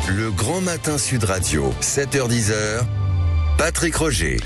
Le Grand Matin Sud Radio, 7h-10h, Patrick Roger.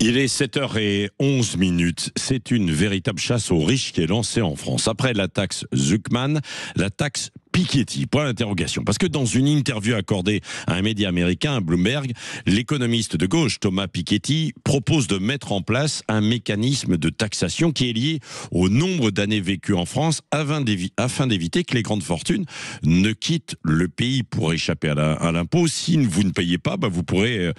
Il est 7h11. C'est une véritable chasse aux riches qui est lancée en France. Après la taxe Zuckman, la taxe Piketty, point d'interrogation. Parce que dans une interview accordée à un média américain, à Bloomberg, l'économiste de gauche Thomas Piketty propose de mettre en place un mécanisme de taxation qui est lié au nombre d'années vécues en France afin d'éviter que les grandes fortunes ne quittent le pays pour échapper à l'impôt. Si vous ne payez pas, vous pourrez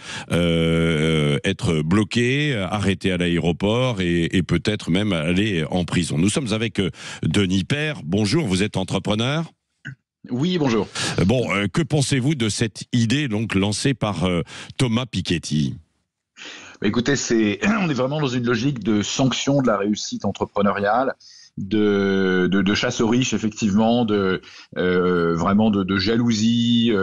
être bloqué, arrêté à l'aéroport et peut-être même aller en prison. Nous sommes avec Denis Père. Bonjour, vous êtes entrepreneur ? Oui, bonjour. Que pensez-vous de cette idée donc lancée par Thomas Piketty ? Écoutez, on est vraiment dans une logique de sanction de la réussite entrepreneuriale, de chasse aux riches, effectivement, vraiment de jalousie,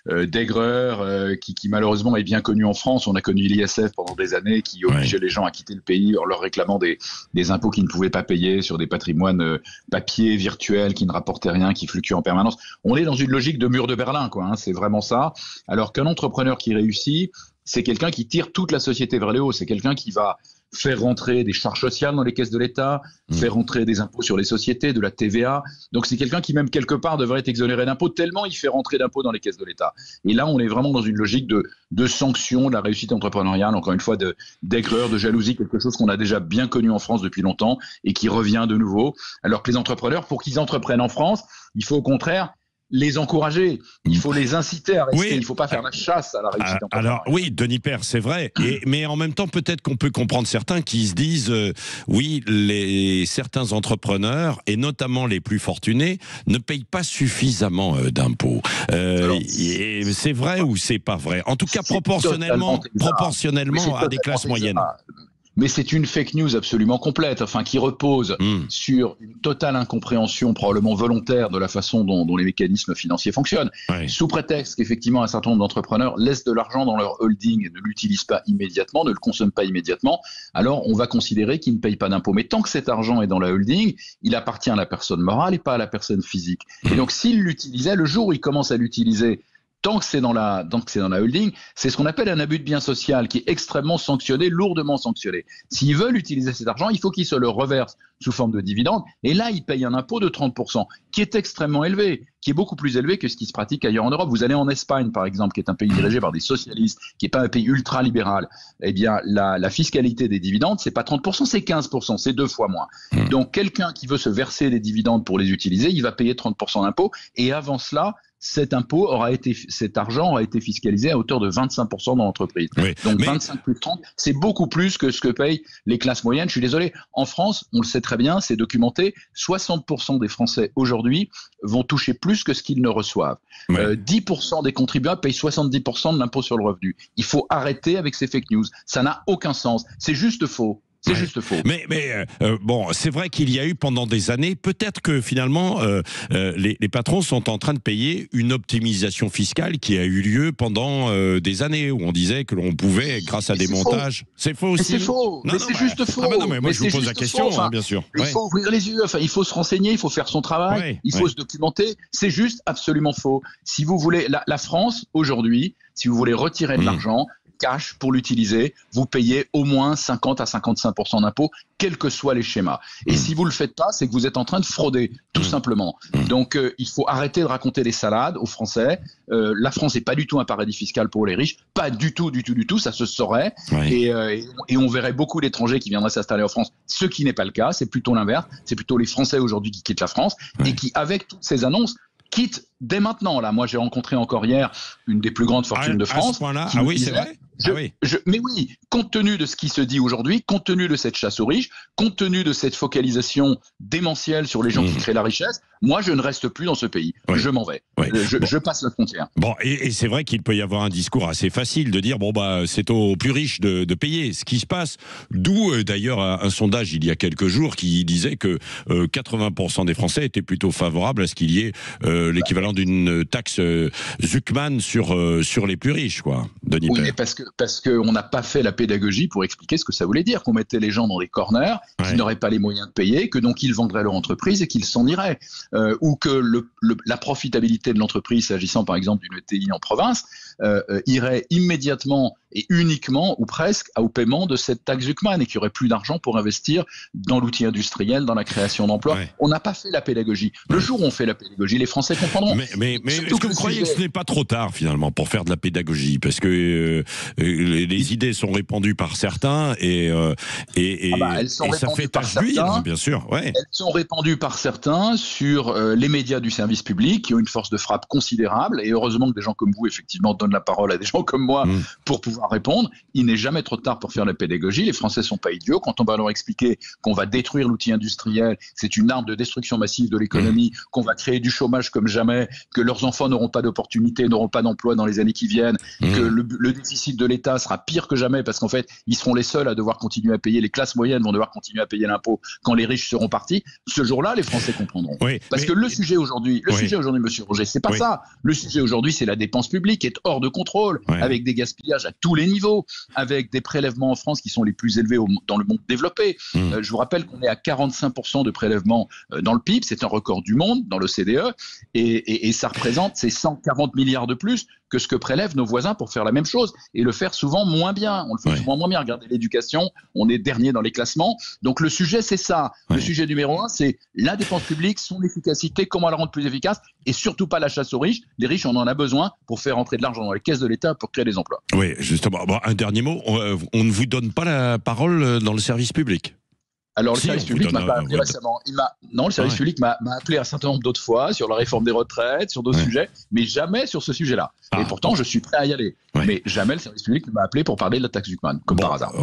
d'aigreur, qui malheureusement est bien connue en France. On a connu l'ISF pendant des années, qui obligeait les gens à quitter le pays en leur réclamant des impôts qu'ils ne pouvaient pas payer sur des patrimoines papier, virtuels, qui ne rapportaient rien, qui fluctuaient en permanence. On est dans une logique de mur de Berlin, c'est vraiment ça. Alors qu'un entrepreneur qui réussit, c'est quelqu'un qui tire toute la société vers le haut. C'est quelqu'un qui va faire rentrer des charges sociales dans les caisses de l'État, faire rentrer des impôts sur les sociétés, de la TVA. Donc c'est quelqu'un qui même quelque part devrait être exonéré d'impôts tellement il fait rentrer d'impôts dans les caisses de l'État. Et là, on est vraiment dans une logique de sanction de la réussite entrepreneuriale, encore une fois d'aigreur, de jalousie, quelque chose qu'on a déjà bien connu en France depuis longtemps et qui revient de nouveau. Alors que les entrepreneurs, pour qu'ils entreprennent en France, il faut au contraire les encourager, il faut les inciter à rester, il ne faut pas faire la chasse à la réussite entrepreneuriale. Alors oui, Denis Père, c'est vrai, mais en même temps, peut-être qu'on peut comprendre certains qui se disent, certains entrepreneurs, et notamment les plus fortunés, ne payent pas suffisamment d'impôts. C'est vrai ou c'est pas vrai ? En tout cas, proportionnellement à des classes moyennes. Mais c'est une fake news absolument complète, qui repose sur une totale incompréhension, probablement volontaire, de la façon dont les mécanismes financiers fonctionnent. Ouais. Sous prétexte qu'effectivement un certain nombre d'entrepreneurs laissent de l'argent dans leur holding et ne l'utilisent pas immédiatement, ne le consomment pas immédiatement, alors on va considérer qu'ils ne payent pas d'impôts. Mais tant que cet argent est dans la holding, il appartient à la personne morale et pas à la personne physique. Et donc s'il l'utilisait, le jour où il commence à l'utiliser, tant que c'est dans la holding, c'est ce qu'on appelle un abus de bien social qui est extrêmement sanctionné, lourdement sanctionné. S'ils veulent utiliser cet argent, il faut qu'ils se le reversent sous forme de dividendes. Et là, ils payent un impôt de 30%, qui est extrêmement élevé, qui est beaucoup plus élevé que ce qui se pratique ailleurs en Europe. Vous allez en Espagne, par exemple, qui est un pays dirigé par des socialistes, qui n'est pas un pays ultra-libéral. Eh bien, la fiscalité des dividendes, c'est pas 30%, c'est 15%, c'est 2 fois moins. Donc, quelqu'un qui veut se verser des dividendes pour les utiliser, il va payer 30% d'impôt. Et avant cela, cet argent aura été fiscalisé à hauteur de 25% dans l'entreprise. Oui, donc 25 plus 30, c'est beaucoup plus que ce que payent les classes moyennes. Je suis désolé, en France, on le sait très bien, c'est documenté, 60% des Français aujourd'hui vont toucher plus que ce qu'ils ne reçoivent. 10% des contribuables payent 70% de l'impôt sur le revenu. Il faut arrêter avec ces fake news. Ça n'a aucun sens. C'est juste faux. C'est juste faux. Mais c'est vrai qu'il y a eu pendant des années, peut-être que finalement, les patrons sont en train de payer une optimisation fiscale qui a eu lieu pendant des années, où on disait que l'on pouvait, grâce à des montages... C'est faux aussi. Mais c'est faux, c'est juste faux. Mais moi, je vous pose la question, bien sûr. Il faut ouvrir les yeux, il faut se renseigner, il faut faire son travail, il faut se documenter. C'est juste absolument faux. Si vous voulez, la France, aujourd'hui, si vous voulez retirer de l'argent cash pour l'utiliser, vous payez au moins 50 à 55% d'impôts, quels que soient les schémas. Et si vous ne le faites pas, c'est que vous êtes en train de frauder, tout simplement. Donc, il faut arrêter de raconter des salades aux Français. La France n'est pas du tout un paradis fiscal pour les riches, pas du tout, ça se saurait. Et on verrait beaucoup d'étrangers qui viendraient s'installer en France, ce qui n'est pas le cas, c'est plutôt l'inverse. C'est plutôt les Français aujourd'hui qui quittent la France et qui, avec toutes ces annonces, quittent dès maintenant. Là, moi, j'ai rencontré encore hier une des plus grandes fortunes de France. À ce point-là, c'est vrai. Mais oui, compte tenu de ce qui se dit aujourd'hui, compte tenu de cette chasse aux riches, compte tenu de cette focalisation démentielle sur les gens qui créent la richesse, moi, je ne reste plus dans ce pays. Je m'en vais. Je passe la frontière. Et c'est vrai qu'il peut y avoir un discours assez facile de dire c'est aux plus riches de payer ce qui se passe. D'où d'ailleurs un sondage il y a quelques jours qui disait que 80% des Français étaient plutôt favorables à ce qu'il y ait l'équivalent d'une taxe Zuckman sur les plus riches, quoi. Denis Père. Oui, mais parce qu'on n'a pas fait la pédagogie pour expliquer ce que ça voulait dire, qu'on mettait les gens dans des corners qui n'auraient pas les moyens de payer, que donc ils vendraient leur entreprise et qu'ils s'en iraient. ou que la profitabilité de l'entreprise, s'agissant par exemple d'une ETI en province, irait immédiatement et uniquement ou presque au paiement de cette taxe Zuckman et qu'il n'y aurait plus d'argent pour investir dans l'outil industriel, dans la création d'emplois. Ouais. On n'a pas fait la pédagogie. Le jour où on fait la pédagogie, les Français comprendront. Mais est-ce que vous croyez que ce n'est pas trop tard finalement pour faire de la pédagogie? Parce que les idées sont répandues par certains et ça fait tache d'huile, bien sûr. Ouais. Elles sont répandues par certains sur les médias du service public qui ont une force de frappe considérable et heureusement que des gens comme vous effectivement donnent la parole à des gens comme moi pour pouvoir répondre. Il n'est jamais trop tard pour faire la pédagogie. Les Français sont pas idiots. Quand on va leur expliquer qu'on va détruire l'outil industriel, c'est une arme de destruction massive de l'économie, qu'on va créer du chômage comme jamais, que leurs enfants n'auront pas d'opportunités, n'auront pas d'emploi dans les années qui viennent, que le déficit de l'État sera pire que jamais parce qu'en fait, ils seront les seuls à devoir continuer à payer, les classes moyennes vont devoir continuer à payer l'impôt quand les riches seront partis. Ce jour-là, les Français comprendront. Parce que le sujet aujourd'hui, monsieur Roger, c'est pas ça. Le sujet aujourd'hui, c'est la dépense publique qui est hors de contrôle, avec des gaspillages à tous les niveaux, avec des prélèvements en France qui sont les plus élevés dans le monde développé. Je vous rappelle qu'on est à 45% de prélèvements dans le PIB, c'est un record du monde dans l'OCDE, et ça représente ces 140 milliards de plus que ce que prélèvent nos voisins pour faire la même chose, et le faire souvent moins bien. On le fait souvent moins bien. Regardez l'éducation, on est dernier dans les classements. Donc le sujet, c'est ça. Le sujet numéro 1, c'est la dépense publique, son efficacité, comment la rendre plus efficace, et surtout pas la chasse aux riches. Les riches, on en a besoin pour faire entrer de l'argent dans les caisses de l'État pour créer des emplois. Oui, justement. Bon, un dernier mot. On ne vous donne pas la parole dans le service public? Alors, le service public m'a pas appelé récemment. Le service public m'a appelé un certain nombre d'autres fois sur la réforme des retraites, sur d'autres sujets, mais jamais sur ce sujet-là. Et pourtant, je suis prêt à y aller. Mais jamais le service public ne m'a appelé pour parler de la taxe Zuckman, comme par hasard.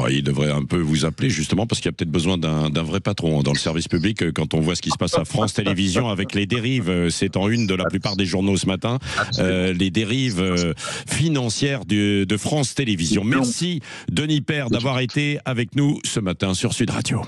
Il devrait un peu vous appeler, justement, parce qu'il y a peut-être besoin d'un vrai patron dans le service public. Quand on voit ce qui se passe à France Télévisions avec les dérives, c'est en une de la plupart des journaux ce matin, les dérives financières de France Télévisions. Merci, Denis Père, d'avoir été avec nous ce matin sur Sud Radio.